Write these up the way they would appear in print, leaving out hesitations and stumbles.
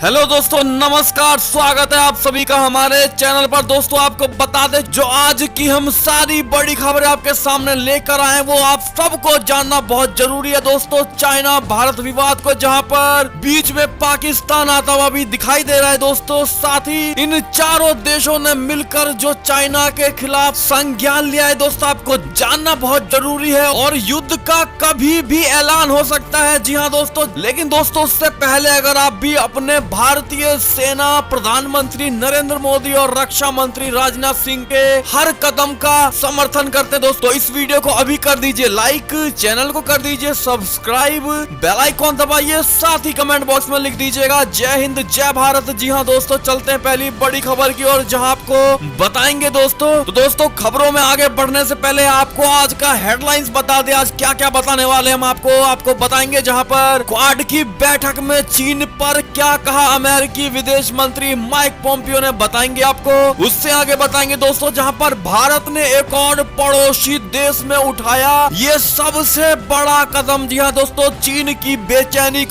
Hello दोस्तों, नमस्कार। स्वागत है आप सभी का हमारे चैनल पर। दोस्तों, आपको बता दें जो आज की हम सारी बड़ी खबरें आपके सामने लेकर आए हैं वो आप सबको जानना बहुत जरूरी है। दोस्तों, चाइना भारत विवाद को जहां पर बीच में पाकिस्तान आता हुआ भी दिखाई दे रहा है। दोस्तों, साथ ही इन चारों देशों ने मिलकर जो चाइना के खिलाफ संज्ञान लिया है, दोस्तों आपको जानना बहुत जरूरी है। और युद्ध का कभी भी ऐलान हो सकता है। जी हाँ दोस्तों, लेकिन दोस्तों उससे पहले अगर आप भी अपने भारतीय सेना, प्रधानमंत्री नरेंद्र मोदी और रक्षा मंत्री राजनाथ सिंह के हर कदम का समर्थन करते दोस्तों, इस वीडियो को अभी कर दीजिए लाइक, चैनल को कर दीजिए सब्सक्राइब, बेल आइकॉन दबाइए, साथ ही कमेंट बॉक्स में लिख दीजिएगा जय हिंद जय भारत। जी हाँ दोस्तों, चलते हैं पहली बड़ी खबर की ओर जहां आपको बताएंगे दोस्तों खबरों में आगे बढ़ने से पहले आपको आज का हेडलाइंस बता दें। आज क्या क्या बताने वाले हम आपको बताएंगे। जहां पर क्वाड की बैठक में चीन पर क्या कहा अमेरिकी विदेश मंत्री माइक पोम्पियो ने, बताएंगे आपको। उससे आगे बताएंगे दोस्तों जहां पर भारत ने एक और पड़ोसी देश में उठाया ये सबसे बड़ा कदम। जी हाँ दोस्तों, चीन की बेचैनी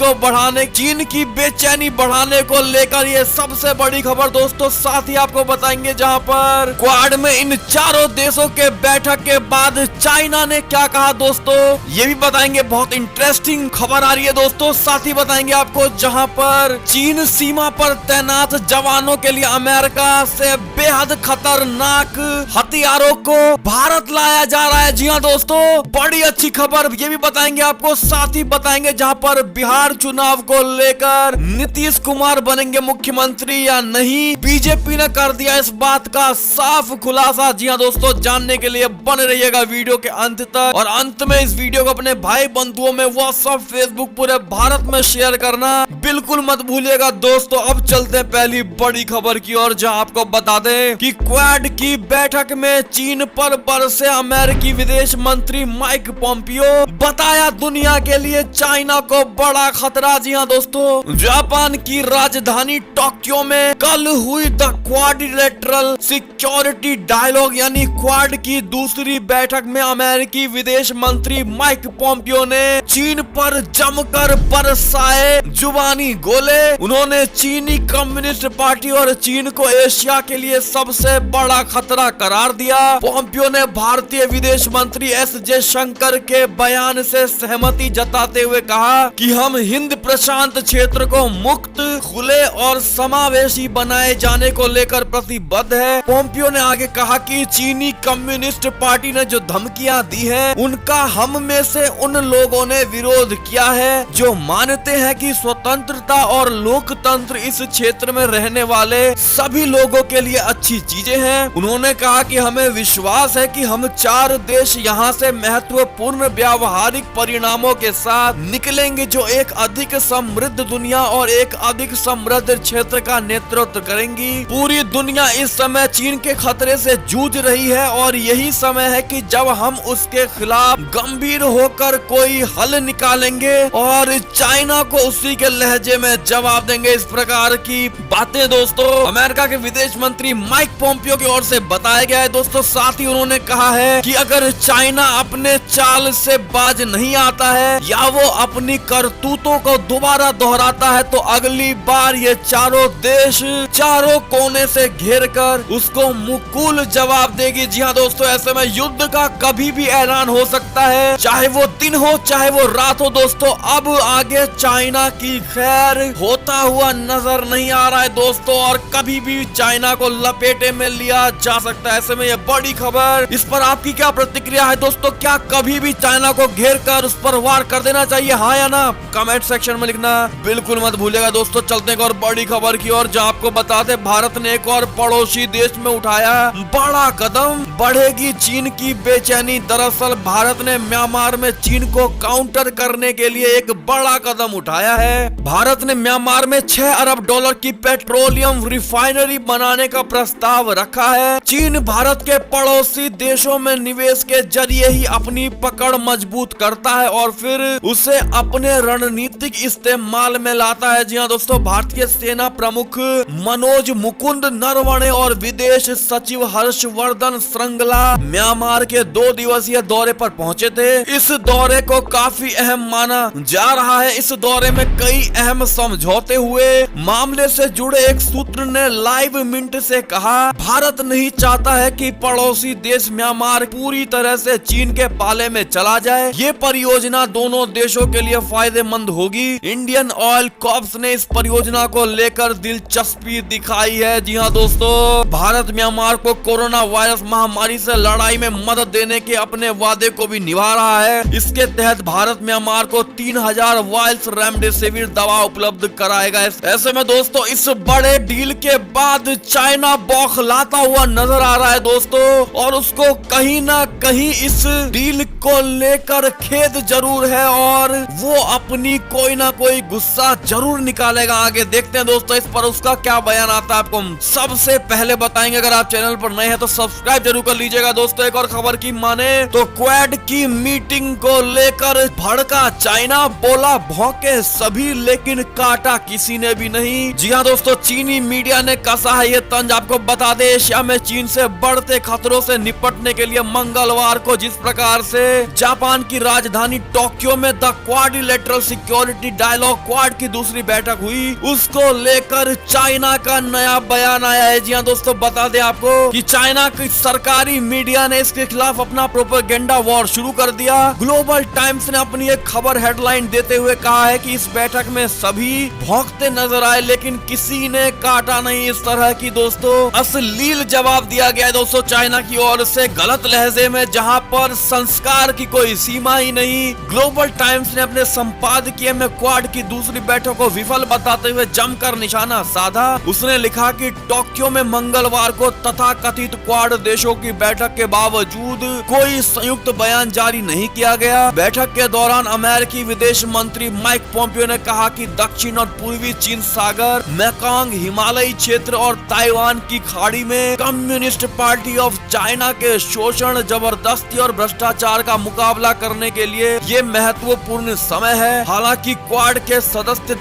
बढ़ाने को लेकर ये सबसे बड़ी खबर दोस्तों। साथ ही आपको बताएंगे जहां पर क्वाड में इन चारों देशों के बैठक के बाद चाइना ने क्या कहा दोस्तों, ये भी बताएंगे। बहुत इंटरेस्टिंग खबर आ रही है दोस्तों। साथ ही बताएंगे आपको जहां पर चीन सीमा पर तैनात जवानों के लिए अमेरिका से बेहद खतरनाक हथियारों को भारत लाया जा रहा है। जी हाँ दोस्तों, बड़ी अच्छी खबर ये भी बताएंगे आपको। साथ ही बताएंगे जहां पर बिहार चुनाव को लेकर नीतीश कुमार बनेंगे मुख्यमंत्री या नहीं, बीजेपी ने कर दिया इस बात का साफ खुलासा। जी हाँ दोस्तों, जानने के लिए बने रहिएगा वीडियो के अंत तक। और अंत में इस वीडियो को अपने भाई बंधुओं में, व्हाट्सएप, फेसबुक, पूरे भारत में शेयर करना बिल्कुल मत भूलिएगा दोस्तों। अब चलते हैं पहली बड़ी खबर की ओर जहां आपको बता दें कि क्वाड की बैठक में चीन पर बरसे अमेरिकी विदेश मंत्री माइक पोम्पियो, बताया दुनिया के लिए चाइना को बड़ा खतरा। जी हाँ दोस्तों, जापान की राजधानी टोक्यो में कल हुई द क्वाड्रिलेटरल सिक्योरिटी डायलॉग यानी क्वाड की दूसरी बैठक में अमेरिकी विदेश मंत्री माइक पोम्पियो ने चीन पर जमकर बरसाए जुबानी गोले। उन्होंने चीनी कम्युनिस्ट पार्टी और चीन को एशिया के लिए सबसे बड़ा खतरा करार दिया। पोम्पियो ने भारतीय विदेश मंत्री एस जयशंकर के बयान से सहमति जताते हुए कहा कि हम हिंद प्रशांत क्षेत्र को मुक्त, खुले और समावेशी बनाए जाने को लेकर प्रतिबद्ध है। पोम्पियो ने आगे कहा कि चीनी कम्युनिस्ट पार्टी ने जो धमकियां दी है उनका हम में से उन लोगों ने विरोध किया है जो मानते हैं कि स्वतंत्रता और लोकतंत्र इस क्षेत्र में रहने वाले सभी लोगों के लिए अच्छी चीजें हैं। उन्होंने कहा कि हमें विश्वास है कि हम चार देश यहाँ से महत्वपूर्ण व्यावहारिक परिणामों के साथ निकलेंगे जो एक अधिक समृद्ध दुनिया और एक अधिक समृद्ध क्षेत्र का नेतृत्व करेंगी। पूरी दुनिया इस समय चीन के खतरे से जूझ रही है और यही समय है कि जब हम उसके खिलाफ गंभीर होकर कोई हल निकालेंगे और चाइना को उसी के लहजे में जवाब देंगे। इस प्रकार की बातें दोस्तों अमेरिका के विदेश मंत्री माइक पोम्पियो की ओर से बताया गया है दोस्तों। साथ ही उन्होंने कहा है कि अगर चाइना अपने चाल से बाज नहीं आता है या वो अपनी करतूतों को दोबारा दोहराता है तो अगली बार ये चारों देश चारों कोने से घेर कर उसको मुकुल जवाब देगी। जी हाँ दोस्तों, ऐसे में युद्ध का कभी भी ऐलान हो सकता है, चाहे वो दिन हो चाहे वो रात हो दोस्तों। अब आगे चाइना की खैर होता हुआ नजर नहीं आ रहा है दोस्तों और कभी भी चाइना को लपेटे में लिया जा सकता है। ऐसे में ये बड़ी खबर, इस पर आपकी क्या प्रतिक्रिया है दोस्तों? क्या कभी भी चाइना को घेर कर उस पर वार कर देना चाहिए, हाँ या ना? कमेंट सेक्शन में लिखना बिल्कुल मत भूलिएगा दोस्तों। चलते हैं और बड़ी खबर की ओर जहां आपको बताते भारत ने एक और पड़ोसी देश में उठाया बड़ा कदम, बढ़ेगी चीन की बेचैनी। दरअसल भारत ने म्यांमार में चीन को काउंटर करने के लिए एक बड़ा कदम उठाया है। भारत ने म्यांमार में 6 अरब डॉलर की पेट्रोलियम रिफाइनरी बनाने का प्रस्ताव रखा है। चीन भारत के पड़ोसी देशों में निवेश के जरिए ही अपनी पकड़ मजबूत करता है और फिर उसे अपने रणनीतिक इस्तेमाल में लाता है। जी हाँ दोस्तों, भारतीय सेना प्रमुख मनोज मुकुंद नरवणे और विदेश सचिव हर्षवर्धन श्रृंगला म्यांमार के 2 दिवसीय दौरे पर पहुंचे थे। इस दौरे को काफी अहम माना जा रहा है। इस दौरे में कई अहम समझौते हुए मामले से जुड़े एक सूत्र ने लाइव मिनट से कहा, भारत नहीं चाहता है कि पड़ोसी देश म्यांमार पूरी तरह से चीन के पाले में चला जाए। ये परियोजना दोनों देशों के लिए फायदेमंद होगी। इंडियन ऑयल कॉर्प्स ने इस परियोजना को लेकर दिलचस्पी दिखाई है। जी हाँ दोस्तों, भारत म्यांमार को कोरोना वायरस महामारी से लड़ाई में मदद देने के अपने वादे को भी निभा रहा है। इसके तहत भारत म्यांमार को 3000 वायल्स रेमडेसिविर दवा उपलब्ध कराएगा। ऐसे में दोस्तों इस बड़े डील के बाद चाइना बौखलाता हुआ नजर आ रहा है दोस्तों, और उसको कहीं ना कहीं इस डील को लेकर खेद जरूर है और वो अपनी कोई ना कोई गुस्सा जरूर निकालेगा। आगे देखते हैं दोस्तों इस पर उसका क्या बयान आता है, आपको हम सबसे पहले बताएंगे। अगर आप चैनल पर नए हैं तो सब्सक्राइब जरूर कर लीजिएगा दोस्तों। एक और खबर की माने तो क्वाड की मीटिंग को लेकर भड़का चाइना, बोला भौंके सभी लेकिन काटा किसी ने भी नहीं। जी हाँ दोस्तों, चीनी मीडिया ने कसा है ये तंज। आपको बता दें, एशिया में चीन से बढ़ते खतरों से निपटने के लिए मंगलवार को जिस प्रकार से जापान की राजधानी टोक्यो में the quadrilateral security dialogue Quad की दूसरी बैठक हुई, उसको लेकर चाइना का नया बयान आया है। जी हाँ दोस्तों, बता दें आपको कि चाइना की सरकारी मीडिया ने इसके खिलाफ अपना प्रोपेगेंडा वॉर शुरू कर दिया। ग्लोबल टाइम्स ने अपनी एक खबर हेडलाइन देते हुए कहा है कि इस बैठक में सभी भौंकते नजर आए लेकिन किसी ने काटा नहीं। इस तरह की दोस्तों अश्लील जवाब दिया गया है दोस्तों चाइना की ओर से, गलत लहजे में, जहां पर संस्कार की कोई सीमा ही नहीं। ग्लोबल टाइम्स ने अपने संपादकीय में क्वाड की दूसरी बैठक को विफल बताते हुए जमकर निशाना साधा। उसने लिखा कि टोक्यो में मंगलवार को तथाकथित क्वाड देशों की बैठक के बावजूद कोई संयुक्त बयान जारी नहीं किया गया। बैठक के दौरान अमेरिकी विदेश मंत्री माइक पोम्पियो ने कहा कि दक्षिण और पूर्वी चीन सागर, मेकांग हिमालयी क्षेत्र और ताइवान की खाड़ी में कम्युनिस्ट पार्टी ऑफ चाइना के शोषण, जबरदस्ती और भ्रष्टाचार का मुकाबला करने के लिए ये महत्वपूर्ण समय है। हालांकि क्वाड के सदस्य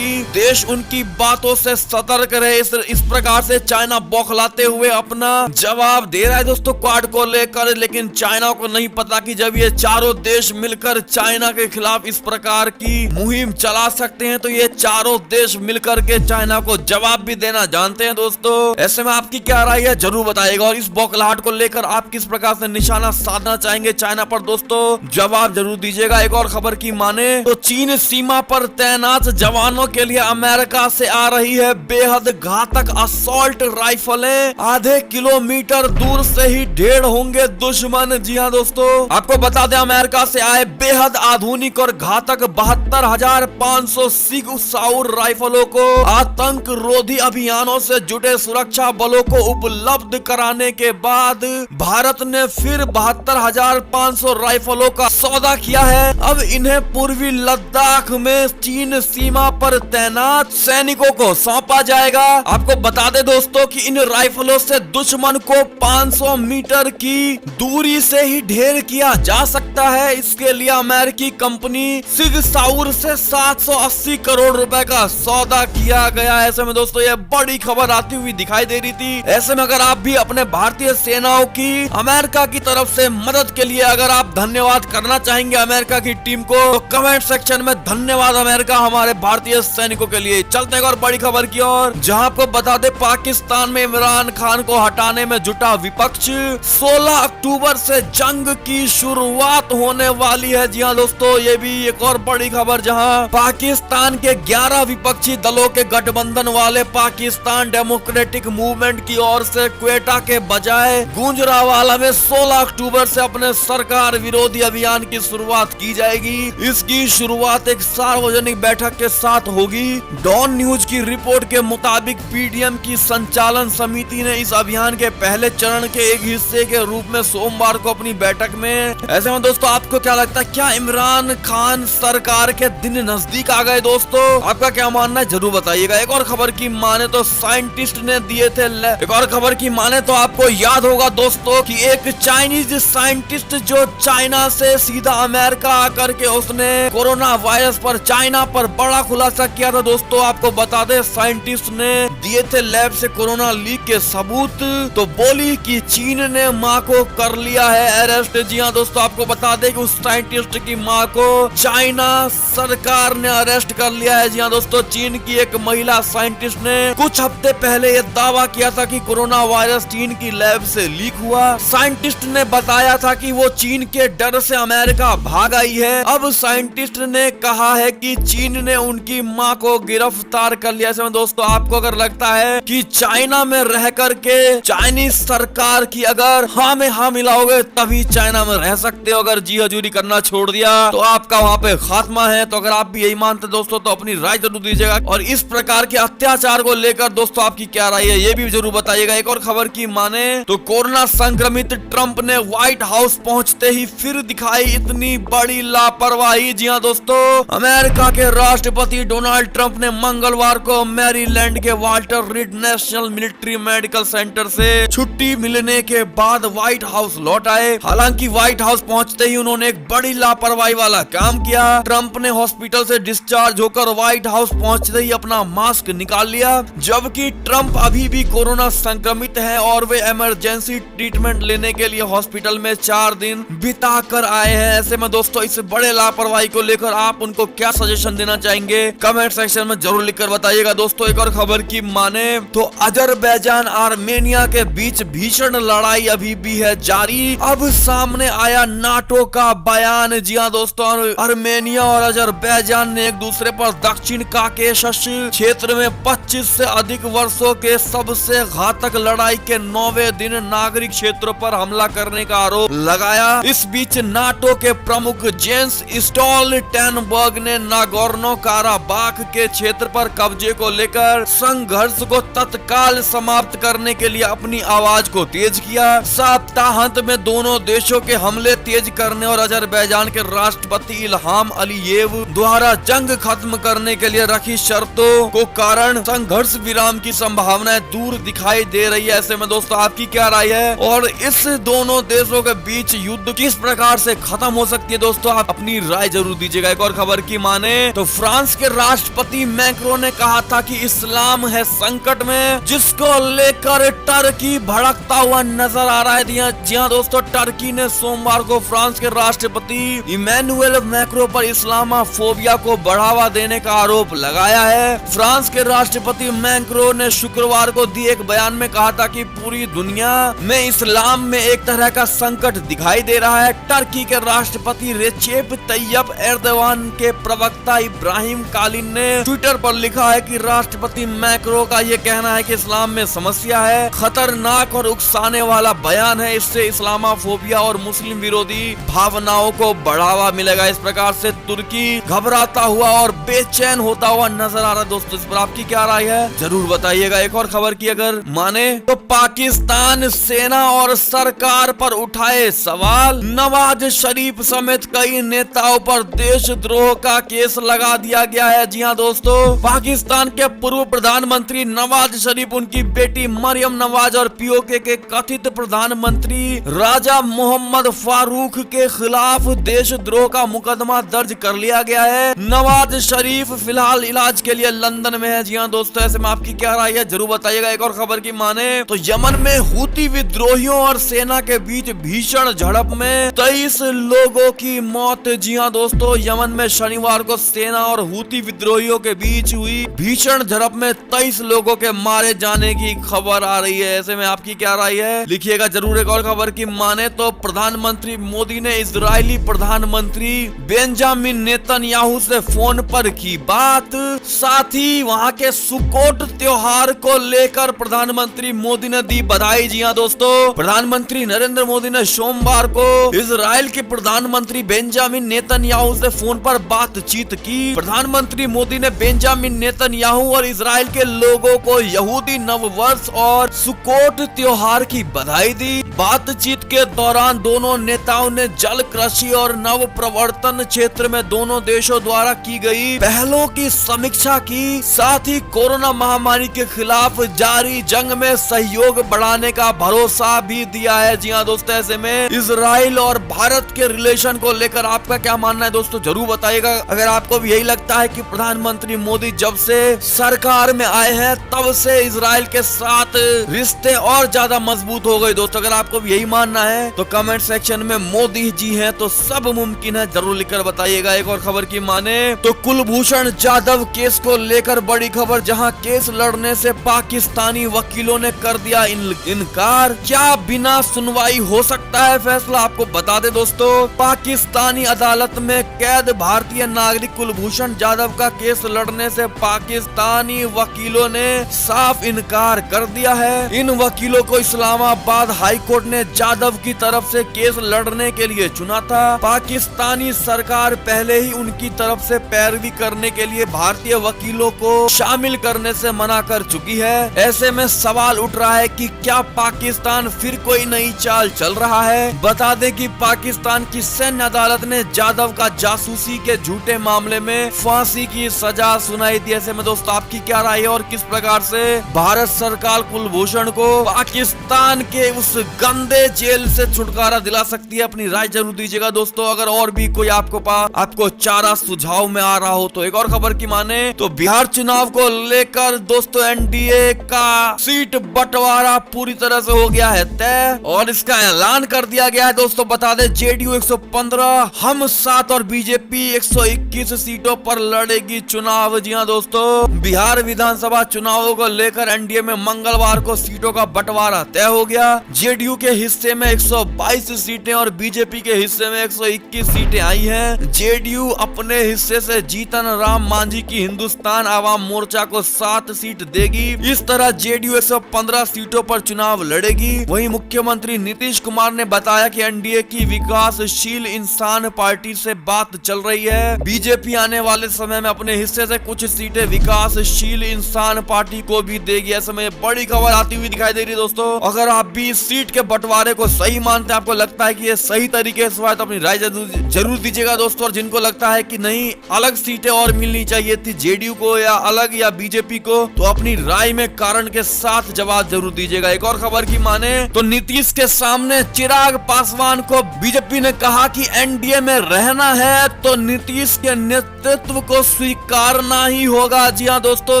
देश उनकी बातों से सतर्क रहे। इस प्रकार से चाइना बौखलाते हुए अपना जवाब दे रहा है दोस्तों क्वाड को लेकर, लेकिन चाइना को नहीं पता कि जब ये चारों देश मिलकर चाइना के खिलाफ इस प्रकार की मुहिम चला सकते हैं तो ये चारों देश मिलकर के चाइना को जवाब भी देना जानते हैं दोस्तों। ऐसे में आपकी क्या राय है जरूर बताइएगा, और इस बौखलाहट को लेकर आप किस प्रकार से निशाना साधना चाहेंगे चाइना पर दोस्तों, जवाब जरूर दीजिएगा। एक और खबर की माने तो चीन सीमा पर तैनात जवानों के लिए अमेरिका से आ रही है बेहद घातक असॉल्ट राइफलें। आधे किलोमीटर दूर से ही ढेर होंगे दुश्मन। जी हाँ दोस्तों, आपको बता दें अमेरिका से आए बेहद आधुनिक और घातक 72,500 सिग साउर राइफलों को आतंक रोधी अभियानों से जुटे सुरक्षा बलों को उपलब्ध कराने के बाद भारत ने फिर 72,500 राइफलों का सौदा किया है। अब इन्हें पूर्वी लद्दाख में चीन सीमा पर तैनात सैनिकों को सौंपा जाएगा। आपको बता दें दोस्तों कि इन राइफलों से दुश्मन को 500 मीटर की दूरी से ही ढेर किया जा सकता है। इसके लिए अमेरिकी कंपनी सिग साउर से 780 करोड़ रुपए का सौदा किया गया है। ऐसे में दोस्तों ये बड़ी खबर आती हुई दिखाई दे रही थी। ऐसे में अगर आप भी अपने भारतीय सेनाओं की अमेरिका की तरफ से मदद के लिए अगर आप धन्यवाद करना चाहेंगे अमेरिका की टीम को, तो कमेंट सेक्शन में धन्यवाद अमेरिका हमारे भारतीय सैनिकों के लिए। चलते हैं और बड़ी खबर की ओर, जहां आपको बता दें पाकिस्तान में इमरान खान को हटाने में जुटा विपक्ष। 16 अक्टूबर से जंग की शुरुआत होने वाली है। जी हाँ दोस्तों, ये भी एक और बड़ी खबर, जहां पाकिस्तान के 11 विपक्षी दलों के गठबंधन वाले पाकिस्तान डेमोक्रेटिक मूवमेंट की ओर से क्वेटा के बजाय गुजरावाला में 16 अक्टूबर से अपने सरकार विरोधी अभियान की शुरुआत की जाएगी। इसकी शुरुआत एक सार्वजनिक बैठक के साथ होगी। डॉन न्यूज की रिपोर्ट के मुताबिक पीडीएम की संचालन समिति ने इस अभियान के पहले चरण के एक हिस्से के रूप में सोमवार को अपनी बैठक में। ऐसे में दोस्तों आपको क्या लगता है, क्या इमरान खान सरकार के दिन नजदीक आ गए दोस्तों? आपका क्या मानना है जरूर बताइएगा। एक और खबर की माने तो साइंटिस्ट ने दिए थे एक और खबर की माने तो आपको याद होगा दोस्तों कि एक चाइनीज साइंटिस्ट जो चाइना से सीधा अमेरिका आकर के उसने कोरोना वायरस पर चाइना पर बड़ा खुलासा किया था दोस्तों। आपको बता दें साइंटिस्ट ने दिए थे लैब से कोरोना लीक के सबूत, तो बोली कि चीन ने मां को कर लिया है अरेस्ट। जी हाँ दोस्तों, आपको बता दें कि उस साइंटिस्ट की मां को चाइना सरकार ने अरेस्ट कर लिया है। जी हाँ दोस्तों, दोस्तों चीन की एक महिला साइंटिस्ट ने कुछ हफ्ते पहले ये दावा किया था कि कोरोना वायरस चीन की लैब से लीक हुआ। साइंटिस्ट ने बताया था कि वो चीन के डर से अमेरिका भाग आई है। अब साइंटिस्ट ने कहा है कि चीन ने उनकी मां को गिरफ्तार कर लिया। ऐसे में दोस्तों आपको अगर लगता है कि चाइना में रह करके चाइनीज सरकार की अगर हाँ में हाँ मिलाओगे तभी चाइना में रह सकते हो, अगर जी हजूरी करना छोड़ दिया तो आपका वहाँ पे खात्मा है। तो अगर आप भी यही मानते दोस्तों तो अपनी राय जरूर दीजिएगा और इस प्रकार के अत्याचार को लेकर दोस्तों आपकी क्या राय है ये भी जरूर बताइएगा। एक और खबर की माने तो कोरोना संक्रमित ट्रंप ने व्हाइट हाउस पहुंचते ही फिर दिखाई इतनी बड़ी लापरवाही। जी हाँ दोस्तों, अमेरिका के राष्ट्रपति डोनाल्ड ट्रंप ने मंगलवार को मैरीलैंड के Walter read national military medical centre से छुट्टी मिलने के बाद व्हाइट हाउस लौट आए। हालांकि व्हाइट हाउस पहुंचते ही उन्होंने एक बड़ी लापरवाही वाला काम किया। ट्रंप ने हॉस्पिटल से डिस्चार्ज होकर व्हाइट हाउस पहुंचते ही अपना मास्क निकाल लिया, जबकि ट्रंप अभी भी कोरोना संक्रमित है और वे इमरजेंसी ट्रीटमेंट लेने के लिए हॉस्पिटल में 4 दिन बिता कर आए हैं। ऐसे में दोस्तों इस बड़े लापरवाही को लेकर आप उनको क्या सजेशन देना चाहेंगे कमेंट सेक्शन में जरूर लिखकर बताइएगा। दोस्तों एक और खबर की माने तो अजरबैजान आर्मेनिया के बीच भीषण लड़ाई अभी भी है जारी। अब सामने आया नाटो का बयान। जी हाँ दोस्तों, आर्मेनिया और अजरबैजान ने एक दूसरे पर दक्षिण काकेशस क्षेत्र में 25 से अधिक वर्षों के सबसे घातक लड़ाई के 9वें दिन नागरिक क्षेत्रों पर हमला करने का आरोप लगाया। इस बीच नाटो के प्रमुख जेंस स्टोल्टेनबर्ग ने नागोर्नो काराबाख के क्षेत्र पर कब्जे को लेकर संघर्ष को तत्काल समाप्त करने के लिए अपनी आवाज को तेज किया। सप्ताहांत में दोनों देशों के हमले तेज करने और अजरबैजान के राष्ट्रपति इल्हाम अलीयेव द्वारा जंग खत्म करने के लिए रखी शर्तों को कारण संघर्ष विराम की संभावनाएं दूर दिखाई दे रही है। ऐसे में दोस्तों आपकी क्या राय है और इस दोनों देशों के बीच युद्ध किस प्रकार से खत्म हो सकती है दोस्तों आप अपनी राय जरूर दीजिएगा। एक और खबर की माने तो फ्रांस के राष्ट्रपति मैक्रो ने कहा था कि इस्लाम है संकट में, जिसको लेकर टर्की भड़कता हुआ नजर आ रहा है। जी हाँ दोस्तों, टर्की ने सोमवार को फ्रांस के राष्ट्रपति इमैनुएल मैक्रो पर इस्लामोफोबिया को बढ़ावा देने का आरोप लगाया है। फ्रांस के राष्ट्रपति मैक्रो ने शुक्रवार को दिए एक बयान में कहा था कि पूरी दुनिया में इस्लाम में एक तरह का संकट दिखाई दे रहा है। टर्की के राष्ट्रपति रेचेप तैयब एर्दोगान के प्रवक्ता इब्राहिम कालिन ने ट्विटर पर लिखा है कि राष्ट्रपति मैक्रो का ये कहना है कि इस्लाम में समस्या है, खतरनाक और उकसाने वाला बयान है। इससे इस्लामोफोबिया और मुस्लिम विरोधी भावनाओं को बढ़ावा मिलेगा। इस प्रकार से तुर्की घबराता हुआ और बेचैन होता हुआ नजर आ रहा है। दोस्तों इस पर आपकी क्या राय है जरूर बताइएगा। एक और खबर की अगर माने तो पाकिस्तान सेना और सरकार पर उठाए सवाल। नवाज शरीफ समेत कई नेताओं पर देशद्रोह का केस लगा दिया गया है। जी हाँ दोस्तों, पाकिस्तान के पूर्व प्रधानमंत्री नवाज शरीफ, उनकी बेटी मरियम नवाज और पीओके के कथित प्रधानमंत्री राजा मोहम्मद फारूक के खिलाफ देशद्रोह का मुकदमा दर्ज कर लिया गया है। नवाज शरीफ फिलहाल इलाज के लिए लंदन में है। जी हाँ दोस्तों, ऐसे में आपकी क्या राय है जरूर बताइएगा। एक और खबर की माने तो यमन में हूती विद्रोहियों और सेना के बीच भीषण झड़प में 23 लोगों की मौत। जी हाँ दोस्तों, यमन में शनिवार को सेना और हूती विद्रोहियों के बीच हुई भीषण झड़प में 23 लोगों के मारे जाने की खबर आ रही है। ऐसे में आपकी क्या राय है लिखिएगा जरूर। एक और खबर की माने तो प्रधानमंत्री मोदी ने इजरायली प्रधानमंत्री बेंजामिन नेतन्याहू से फोन पर की बात। साथ ही वहां के सुकोट त्योहार को लेकर प्रधानमंत्री मोदी ने दी बधाई। जी हाँ दोस्तों, प्रधानमंत्री नरेंद्र मोदी ने सोमवार को इजराइल के प्रधानमंत्री बेंजामिन नेतन्याहू से फोन पर बातचीत की। प्रधानमंत्री मोदी ने बेंजामिन नेतन्याहू और इजराइल के लोगों को यहूदी नव वर्ष और सुकोट त्योहार की बधाई दी। बातचीत के दौरान दोनों नेताओं ने जल, कृषि और नव प्रवर्तन क्षेत्र में दोनों देशों द्वारा की गई पहलों की समीक्षा की। साथ ही कोरोना महामारी के खिलाफ जारी जंग में सहयोग बढ़ाने का भरोसा भी दिया है। जी हाँ दोस्तों, ऐसे में इजराइल और भारत के रिलेशन को लेकर आपका क्या मानना है दोस्तों जरूर बताइएगा। अगर आपको भी यही लगता है कि प्रधानमंत्री मोदी जब से सरकार में आए हैं तब से इजराइल के साथ रिश्ते और ज्यादा मजबूत हो गए। दोस्तों अगर आपको भी यही मानना है तो कमेंट सेक्शन में मोदी जी हैं तो सब मुमकिन है जरूर लिखकर बताइएगा। एक और खबर की माने तो कुलभूषण जाधव केस को लेकर बड़ी खबर, जहां केस लड़ने से पाकिस्तानी वकीलों ने कर दिया इनकार। क्या बिना सुनवाई हो सकता है फैसला? आपको बता दे दोस्तों, पाकिस्तानी अदालत में कैद भारतीय नागरिक कुलभूषण जाधव का केस लड़ने से पाकिस्तानी वकीलों ने साफ इनकार कर दिया है। इन वकीलों को इस्लामाबाद हाई कोर्ट ने जाधव की तरफ से केस लड़ने के लिए चुना था। पाकिस्तानी सरकार पहले ही उनकी तरफ से पैरवी करने के लिए भारतीय वकीलों को शामिल करने से मना कर चुकी है। ऐसे में सवाल उठ रहा है कि क्या पाकिस्तान फिर कोई नई चाल चल रहा है? बता दें कि पाकिस्तान की सैन्य अदालत ने जाधव का जासूसी के झूठे मामले में फांसी की सजा सुनाई थी। ऐसे में दोस्तों आपकी क्या राय है और किस प्रकार से भारत सरकार कुलभूषण को पाकिस्तान के उस गंदे जेल से छुटकारा दिला सकती है? अपनी राय जरूर दीजिएगा दोस्तों। अगर और भी कोई आपको चारा सुझाव में आ रहा हो तो एक और खबर की माने तो बिहार चुनाव को लेकर दोस्तों एनडीए का सीट बंटवारा पूरी तरह से हो गया है तय और इसका ऐलान कर दिया गया है दोस्तों। बता दें जेडीयू 115, हम 7 और बीजेपी 121 सीटों पर लड़ेगी चुनाव। जी हां दोस्तों, बिहार विधानसभा चुनावों को लेकर एनडीए में मंगलवार को सीटों का बंटवारा तय हो गया। जेडीयू के हिस्से में 122 सीटें और बीजेपी के हिस्से में 121 सीटें आई हैं। जेडीयू अपने हिस्से से जीतन राम मांझी की हिंदुस्तान आवाम मोर्चा को 7 सीट देगी। इस तरह जेडीयू 115 सीटों पर चुनाव लड़ेगी। वहीं मुख्यमंत्री नीतीश कुमार ने बताया कि एनडीए की विकासशील इंसान पार्टी से बात चल रही है। बीजेपी आने वाले समय में अपने हिस्से से कुछ सीटें विकासशील इंसान पार्टी को भी देगी। ऐसे में बड़ी खबर आती हुई दिखाई दे रही है दोस्तों। अगर आप भी इस सीट के बंटवारे को सही मानते हैं, आपको लगता है कि ये सही तरीके से हुआ, तो अपनी राय जरूर दीजिएगा दोस्तों। और जिनको लगता है कि नहीं अलग सीटें और मिलनी चाहिए थी जेडीयू को या अलग या बीजेपी को, तो अपनी राय में कारण के साथ जवाब जरूर दीजिएगा। एक और खबर की माने तो नीतीश के सामने चिराग पासवान को बीजेपी ने कहा कि एनडीए में रहना है तो नीतीश के नेतृत्व को स्वीकारना ही होगा। जी हां दोस्तों,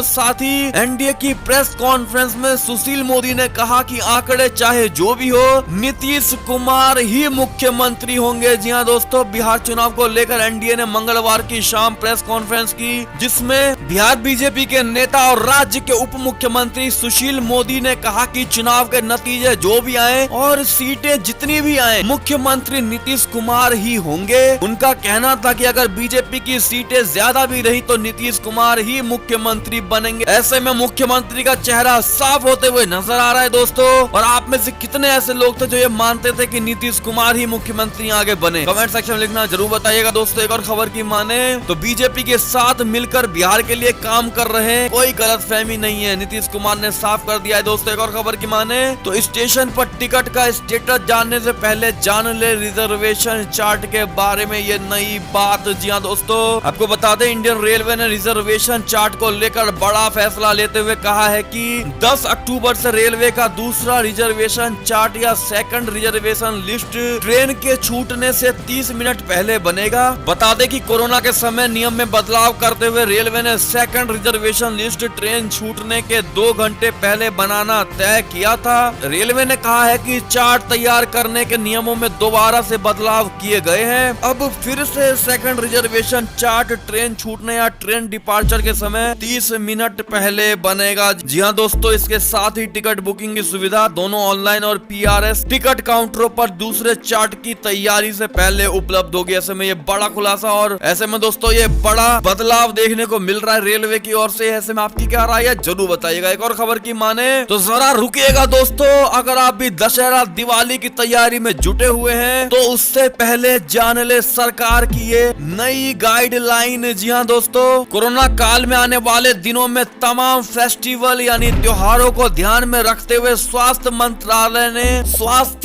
साथ ही एनडीए की प्रेस कॉन्फ्रेंस में सुशील मोदी ने कहा कि आंकड़े चाहे जो भी हो, नीतीश कुमार ही मुख्यमंत्री होंगे। जी हां दोस्तों, बिहार चुनाव को लेकर एनडीए ने मंगलवार की शाम प्रेस कॉन्फ्रेंस की, जिसमें बिहार बीजेपी के नेता और राज्य के उप मुख्यमंत्री सुशील मोदी ने कहा कि चुनाव के नतीजे जो भी आए और सीटें जितनी भी आए, मुख्यमंत्री नीतीश कुमार ही होंगे। उनका कहना था कि अगर बीजेपी की सीटें ज्यादा भी रही तो नीतीश कुमार ही मुख्यमंत्री बनेंगे। ऐसे में मुख्यमंत्री का चेहरा साफ होते हुए नजर आ रहा है दोस्तों। और आप में से कितने ऐसे लोग थे जो ये मानते थे कि नीतीश कुमार ही मुख्यमंत्री आगे बने? कमेंट सेक्शन में लिखना जरूर बताइएगा दोस्तों। एक और खबर की माने तो बीजेपी के साथ मिलकर बिहार के लिए काम कर रहे हैं, कोई गलतफहमी नहीं है, नीतीश कुमार ने साफ कर दिया है दोस्तों। एक और खबर की माने तो स्टेशन पर टिकट का स्टेटस जानने से पहले जान ले रिजर्वेशन चार्ट के बारे में, ये नई बात। जी हाँ दोस्तों, आपको बता दें इंडियन रेलवे ने रिजर्वेशन चार्ट को लेकर बड़ा फैसला लेते हुए कहा है कि 10 अक्टूबर से रेलवे का दूसरा रिजर्वेशन चार्ट या सेकंड रिजर्वेशन लिस्ट ट्रेन के छूटने से 30 मिनट पहले बनेगा। बता दें कि कोरोना के समय नियम में बदलाव करते हुए रेलवे ने सेकंड रिजर्वेशन लिस्ट ट्रेन छूटने के 2 घंटे पहले बनाना तय किया था। रेलवे ने कहा है कि चार्ट तैयार करने के नियमों में दोबारा से बदलाव किए गए हैं। अब फिर से सेकंड रिजर्वेशन चार्ट ट्रेन छूटने या ट्रेन डिपार्चर के समय 30 मिनट पहले बनेगा। जी हाँ दोस्तों, इसके साथ ही टिकट बुकिंग की सुविधा दोनों ऑनलाइन और पीआरएस टिकट काउंटरों पर दूसरे चार्ट की तैयारी से पहले उपलब्ध होगी। ऐसे में ये बड़ा खुलासा और ऐसे में दोस्तों ये बड़ा बदलाव देखने को मिल रहा है रेलवे की ओर से। ऐसे में आपकी क्या राय है जरूर बताइएगा। एक और खबर की माने तो जरा रुकिएगा दोस्तों, अगर आप भी दशहरा दिवाली की तैयारी में जुटे हुए हैं तो उससे पहले जान ले सरकार की ये नई गाइडलाइन। जी हाँ दोस्तों, कोरोना काल में आने वाले दिनों में तमाम फेस्टिवल यानी त्योहारों को ध्यान में रखते हुए स्वास्थ्य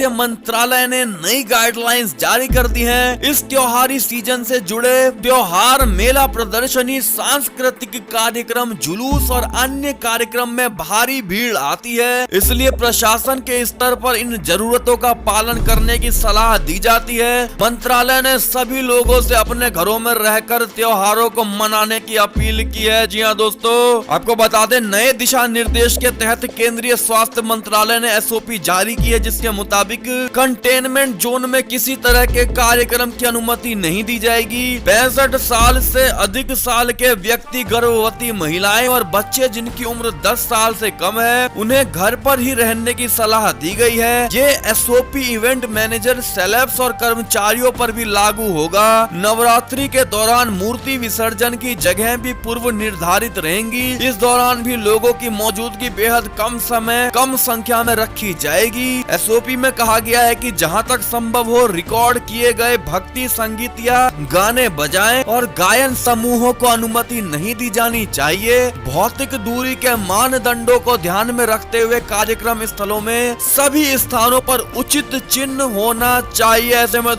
मंत्रालय ने नई गाइडलाइंस जारी कर दी हैं। इस त्योहारी सीजन से जुड़े त्योहार, मेला, प्रदर्शनी, सांस्कृतिक कार्यक्रम, जुलूस और अन्य कार्यक्रम में भारी भीड़ आती है, इसलिए प्रशासन के स्तर पर इन जरूरतों का पालन करने की सलाह दी जाती है। मंत्रालय ने सभी लोगों से अपने घरों में रहकर त्योहारों को मनाने की अपील की है। जी हाँ दोस्तों, आपको बता दें नए दिशा निर्देश के तहत केंद्रीय स्वास्थ्य मंत्रालय ने एसओपी जारी की है, जिसके मुताबिक कंटेनमेंट जोन में किसी तरह के कार्यक्रम की अनुमति नहीं दी जाएगी। 65 साल से अधिक साल के व्यक्ति, गर्भवती महिलाएं और बच्चे जिनकी उम्र 10 साल से कम है, उन्हें घर पर ही रहने की सलाह दी गई है। ये एसओपी इवेंट मैनेजर, सेलेब्स और कर्मचारियों पर भी लागू होगा। नवरात्रि के दौरान मूर्ति विसर्जन की जगह भी पूर्व निर्धारित रहेंगी। इस दौरान भी लोगों की मौजूदगी बेहद कम समय, कम संख्या में रखी जाएगी। एसओपी में कहा गया है कि जहां तक संभव हो रिकॉर्ड किए गए भक्ति संगीत या गाने बजाएं और गायन समूहों को अनुमति नहीं दी जानी चाहिए। भौतिक दूरी के मानदंडों को ध्यान में रखते हुए कार्यक्रम स्थलों में सभी स्थानों पर उचित चिन्ह होना चाहिए। ऐसे में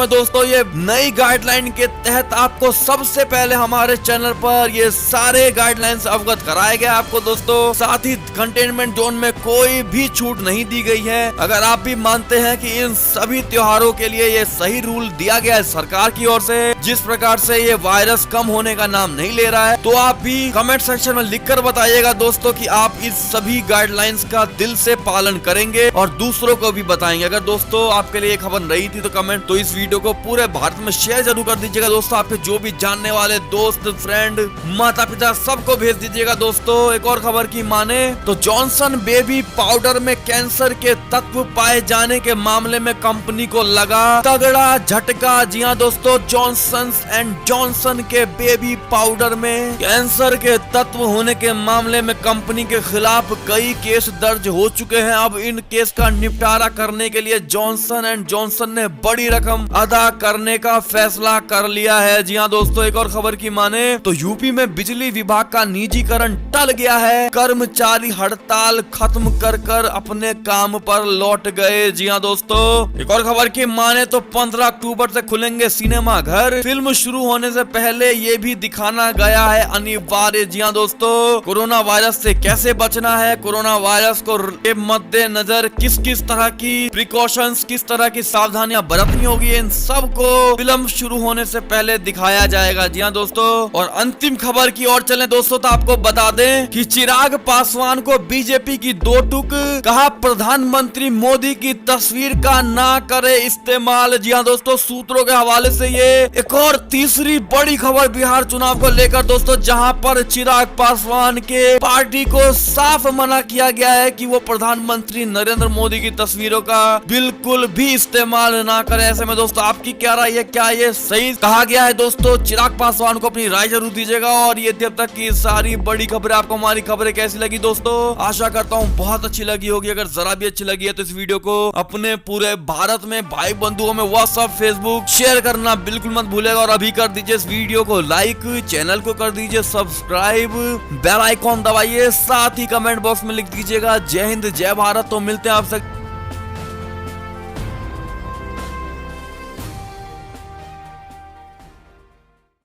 दोस्तों ये नई गाइडलाइन के तहत आपको सबसे पहले हमारे चैनल पर ये सारे गाइडलाइंस अवगत कराए गए आपको दोस्तों। साथ ही कंटेनमेंट जोन में कोई भी छूट नहीं दी गई है। अगर आप भी मानते हैं कि इन सभी त्योहारों के लिए ये सही रूल दिया गया है सरकार की ओर से, जिस प्रकार से ये वायरस कम होने का नाम नहीं ले रहा है, तो आप भी कमेंट सेक्शन में लिखकर बताइएगा दोस्तों कि आप इस सभी गाइडलाइंस का दिल से पालन करेंगे और दूसरों को भी बताएंगे। अगर दोस्तों आपके लिए खबर रही थी तो इस वीडियो को पूरे भारत में शेयर जरूर कर दीजिएगा दोस्तों। आपके जो भी जानने वाले दोस्त, फ्रेंड, माता पिता सबको भेज दीजिएगा दोस्तों। एक और खबर की माने तो जॉनसन बेबी पाउडर में कैंसर के तत्व पाए जाने के मामले में कंपनी को लगा तगड़ा झटका। जी हां दोस्तों, जॉनसन एंड जॉनसन के बेबी पाउडर में कैंसर के तत्व होने के मामले में कंपनी के खिलाफ कई केस दर्ज हो चुके हैं। अब इन केस का निपटारा करने के लिए जॉनसन एंड जॉनसन ने बड़ी रकम अदा करने का फैसला कर लिया है। जी हां दोस्तों, एक और खबर की माने तो यूपी में बिजली विभाग का निजीकरण टल गया है। कर्मचारी हड़ताल खत्म कर अपने काम पर लौट गए। जी हां दोस्तों, एक और खबर की माने तो 15 अक्टूबर से खुलेंगे सिनेमा घर। फिल्म शुरू होने से पहले ये भी दिखाना गया है अनिवार्य। जी हां दोस्तों, कोरोना वायरस से कैसे बचना है, कोरोना वायरस को के मद्देनजर किस किस तरह की प्रिकॉशंस, किस तरह की सावधानियां बरतनी होगी, इन सब को फिल्म शुरू होने से पहले दिखाया जाएगा। जी हां दोस्तों, और अंतिम खबर की ओर चलें दोस्तों तो आपको बता दें कि चिराग पासवान को बीजेपी की दो टूक, कहा प्रधानमंत्री मोदी की तस्वीर का ना करे इस्तेमाल। जी हां दोस्तों, सूत्रों के हवाले से ये एक और तीसरी बड़ी खबर बिहार चुनाव को लेकर दोस्तों, जहां पर चिराग पासवान के पार्टी को साफ मना किया गया है कि वो प्रधानमंत्री नरेंद्र मोदी की तस्वीरों का बिल्कुल भी इस्तेमाल ना करे। ऐसे में दोस्तों आपकी क्या राय है, क्या ये सही कहा गया है? दोस्तों चिराग पासवान को अपनी राय जरूर दीजिएगा। और ये अब तक की सारी बड़ी खबरें, आपको हमारी खबरें कैसी लगी दोस्तों? आशा करता हूँ बहुत अच्छी लगी होगी। अगर जरा भी अच्छी लगी है तो इस वीडियो को अपने पूरे भारत में भाई बंधुओं में व्हाट्सएप, फेसबुक शेयर करना बिल्कुल मत भूलेगा। और अभी कर दीजिए इस वीडियो को लाइक, चैनल को कर दीजिए सब्सक्राइब, बेल आइकॉन दबाइए, साथ ही कमेंट बॉक्स में लिख दीजिएगा जय हिंद जय भारत। तो मिलते हैं आपसे